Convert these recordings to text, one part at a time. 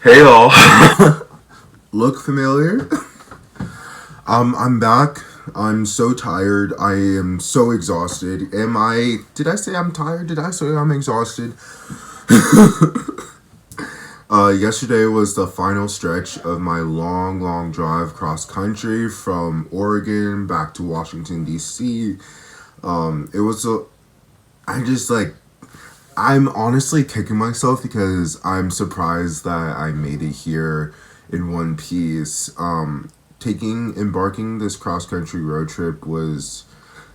Hey y'all. Look familiar? I'm back. I'm so tired. I am so exhausted. Did I say I'm tired? Did I say I'm exhausted? Yesterday was the final stretch of my long, long drive cross country from Oregon back to Washington, D.C. It was a. I just like. I'm honestly kicking myself because I'm surprised that I made it here in one piece. Embarking this cross country road trip was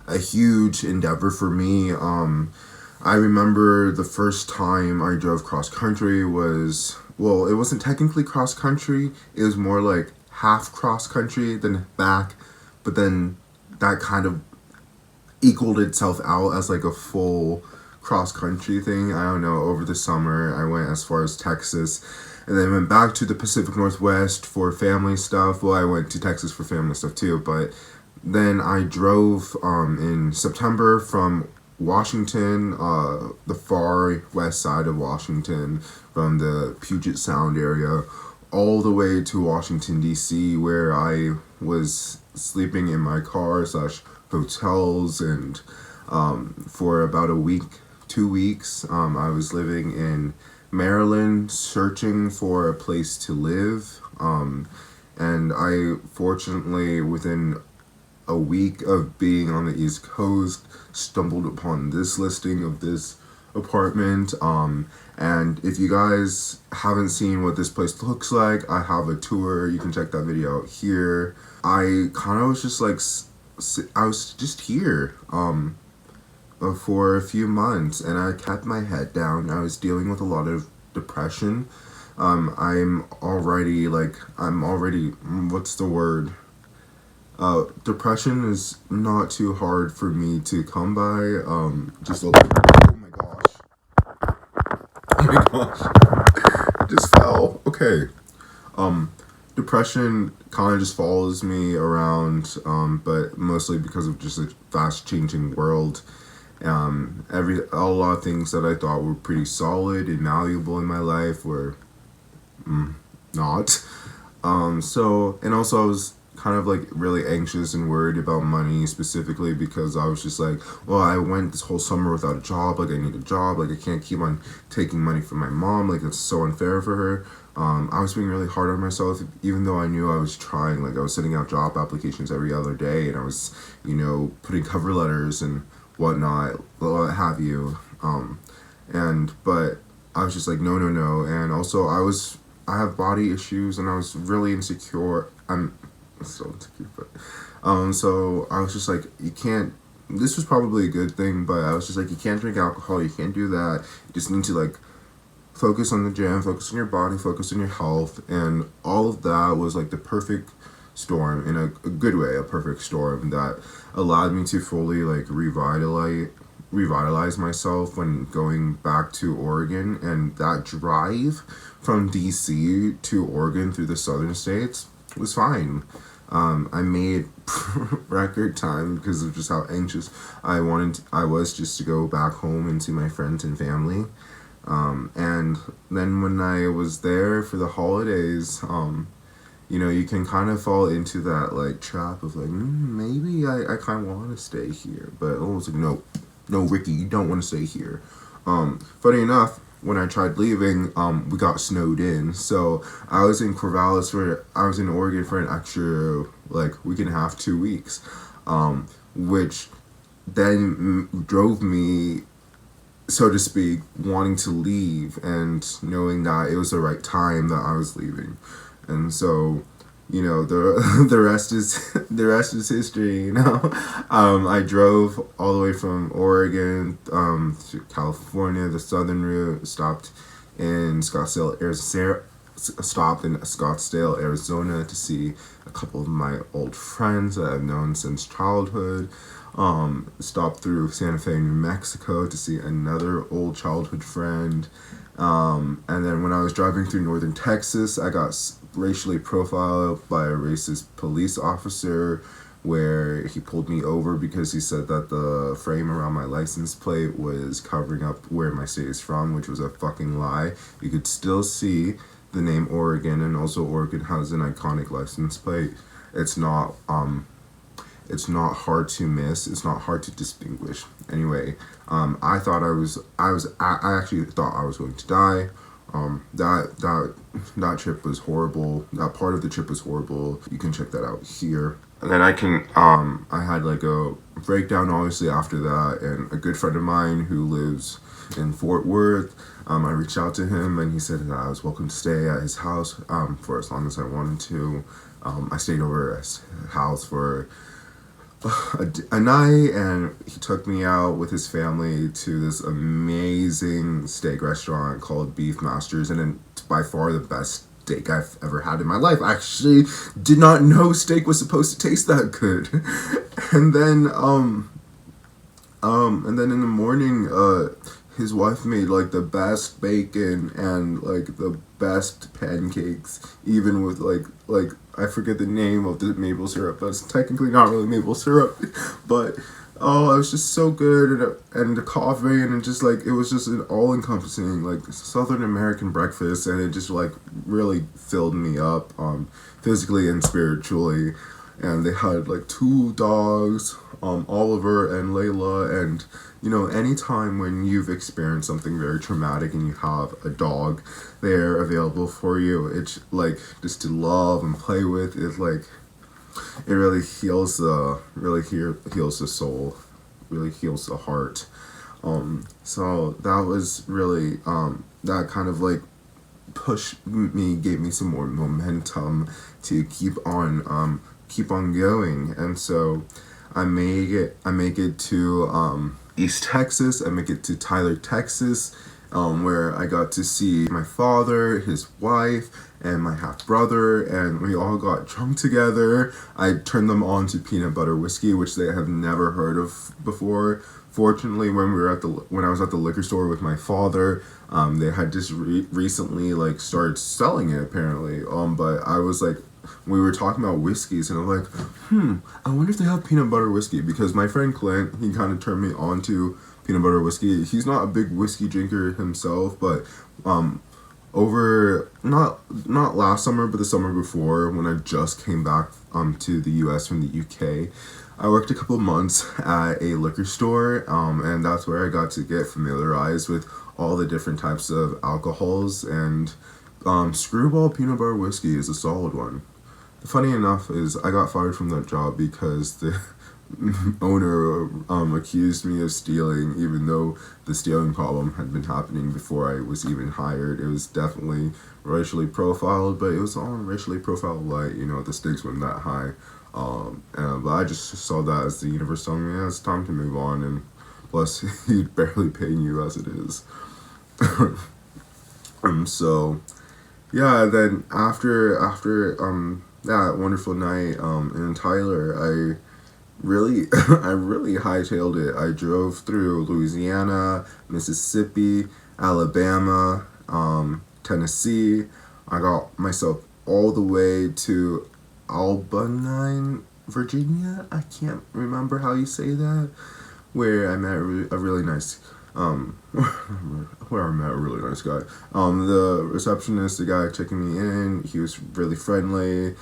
a huge endeavor for me. I remember the first time I drove cross country was, well, it wasn't technically cross country, it was more like half cross country than back, but then that kind of equaled itself out as like a full cross country thing. I don't know, over the summer I went as far as Texas and then went back to the Pacific Northwest for family stuff. Well, I went to Texas for family stuff too, but then I drove in September from Washington, the far west side of Washington, from the Puget Sound area, all the way to Washington, D.C., where I was sleeping in my car slash hotels. And for about a week, 2 weeks, I was living in Maryland searching for a place to live. And I fortunately, within a week of being on the East Coast, stumbled upon this listing of this apartment. And if you guys haven't seen what this place looks like, I have a tour. You can check that video out here. I kind of was just like, I was just here for a few months, and I kept my head down. I was dealing with a lot of depression. I'm already, what's the word? Depression is not too hard for me to come by. Oh my gosh. Oh my gosh. It just fell. Okay. Um, Depression kind of just follows me around, but mostly because of just a fast changing world. A lot of things that I thought were pretty solid and valuable in my life were not. And also I was kind of like really anxious and worried about money, specifically because I was just like, well, I went this whole summer without a job. Like, I need a job. Like, I can't keep on taking money from my mom. Like, it's so unfair for her. I was being really hard on myself, even though I knew I was trying. Like, I was sending out job applications every other day, and I was, putting cover letters and whatnot, what have you. But I was just like, no, no, no. And also, I have body issues, and I was really insecure. I'm still insecure, but so I was just like, you can't. This was probably a good thing, but I was just like, you can't drink alcohol. You can't do that. You just need to like focus on the gym, focus on your body, focus on your health, and all of that was like the perfect storm in a good way, a perfect storm that allowed me to fully like revitalize myself when going back to Oregon. And that drive from DC to Oregon through the southern states was fine. I made record time because of just how anxious I was just to go back home and see my friends and family. And then when I was there for the holidays, you can kind of fall into that like trap of like, maybe I kind of want to stay here, but I was like, no, no, Ricky, you don't want to stay here. Funny enough, when I tried leaving, we got snowed in, so I was in Oregon for an extra like week and a half, 2 weeks, which then drove me, so to speak, wanting to leave and knowing that it was the right time that I was leaving. And so, the rest is history. I drove all the way from Oregon to California, the southern route. Stopped in Scottsdale, Arizona, to see a couple of my old friends that I've known since childhood. Stopped through Santa Fe, New Mexico, to see another old childhood friend. And then when I was driving through northern Texas, I got racially profiled by a racist police officer, where he pulled me over because he said that the frame around my license plate was covering up where my state is from, which was a fucking lie. You could still see the name Oregon, and also Oregon has an iconic license plate. It's not it's not hard to miss. It's not hard to distinguish. Anyway, I actually thought I was going to die. That trip was horrible. That part of the trip was horrible. You can check that out here. And then I had like a breakdown obviously after that, and a good friend of mine who lives in Fort Worth, I reached out to him and he said that I was welcome to stay at his house for as long as I wanted to. I stayed over at his house for a night, and he took me out with his family to this amazing steak restaurant called Beef Masters, and it's by far the best steak I've ever had in my life. I actually did not know steak was supposed to taste that good. And then in the morning, his wife made like the best bacon and like the best pancakes, even with like I forget the name of the maple syrup, but it's technically not really maple syrup, but oh, it was just so good, and the coffee, and it just like, it was just an all-encompassing like Southern American breakfast, and it just like really filled me up physically and spiritually. And they had like two dogs, Oliver and Layla, and you know, anytime when you've experienced something very traumatic and you have a dog there available for you, it's like just to love and play with. It's like, it really heals heals the soul, really heals the heart. So that was really that kind of like pushed me, gave me some more momentum to keep on going. And so I make it to East Texas. I make it to Tyler, Texas, where I got to see my father, his wife, and my half brother, and we all got drunk together. I turned them on to peanut butter whiskey, which they have never heard of before. Fortunately, when I was at the liquor store with my father, they had just recently like started selling it apparently. But I was like, we were talking about whiskeys, and I'm like, I wonder if they have peanut butter whiskey, because my friend Clint, he kind of turned me on to peanut butter whiskey. He's not a big whiskey drinker himself, but over not last summer, but the summer before, when I just came back to the U.S. from the U.K., I worked a couple months at a liquor store, and that's where I got to get familiarized with all the different types of alcohols, and Screwball peanut butter whiskey is a solid one. Funny enough is I got fired from that job because the owner accused me of stealing, even though the stealing problem had been happening before I was even hired. It was definitely racially profiled, but it was on racially profiled light. You know, the stakes weren't that high. But I just saw that as the universe telling me, yeah, it's time to move on, and plus he's barely paying you as it is. So yeah, then after that wonderful night in Tyler, I really hightailed it. I drove through Louisiana, Mississippi, Alabama, Tennessee. I got myself all the way to Albany, Virginia. I can't remember how you say that. Where I met a really nice where I met a really nice guy. The receptionist, the guy checking me in, he was really friendly,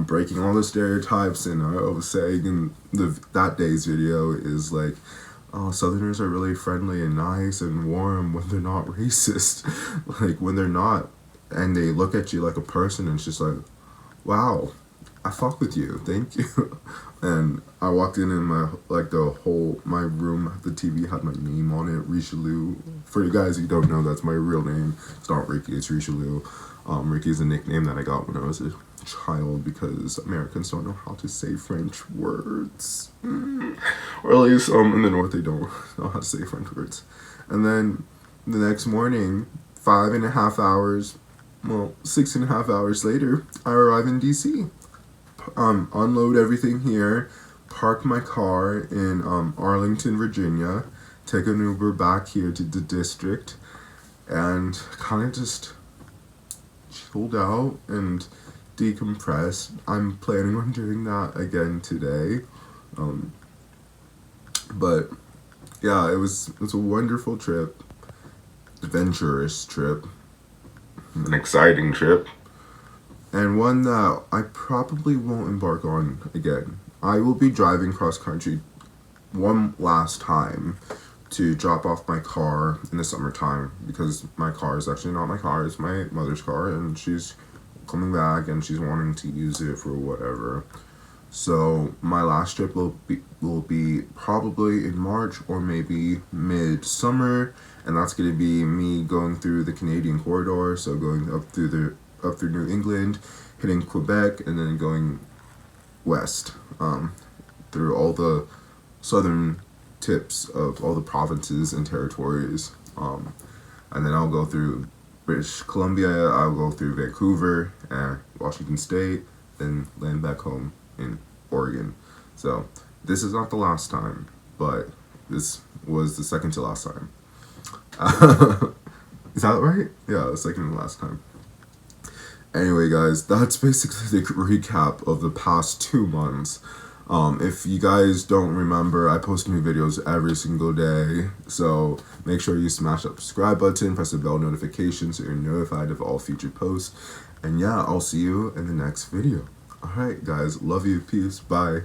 breaking all the stereotypes, and I was saying in that day's video is like, Southerners are really friendly and nice and warm when they're not racist. Like when they're not, and they look at you like a person, and it's just like, wow, I fuck with you, thank you. And I walked in, and my room, the TV had my name on it, Richelieu. For you guys who don't know, that's my real name. It's not Ricky, it's Richelieu. Ricky is a nickname that I got when I was a child because Americans don't know how to say French words. Or at least in the North they don't know how to say French words. And then the next morning, 6.5 hours later, I arrive in DC. Unload everything here, park my car in Arlington, Virginia, take an Uber back here to the district, and kind of just chilled out and decompressed. I'm planning on doing that again today. But yeah, it was a wonderful trip, adventurous trip. An exciting trip. And one that I probably won't embark on again. I will be driving cross country one last time to drop off my car in the summertime because my car is actually not my car, it's my mother's car, and she's coming back and she's wanting to use it for whatever. So my last trip will be probably in March or maybe mid-summer, and that's gonna be me going through the Canadian corridor, so going up through New England, hitting Quebec, and then going west, through all the southern tips of all the provinces and territories. And then I'll go through British Columbia, I'll go through Vancouver and Washington State, then land back home in Oregon. So this is not the last time, but this was the second to last time. Is that right? Yeah, the second to last time. Anyway, guys, that's basically the recap of the past 2 months. If you guys don't remember, I post new videos every single day, so make sure you smash that subscribe button, press the bell notification so you're notified of all future posts. And yeah, I'll see you in the next video. Alright, guys, love you, peace, bye.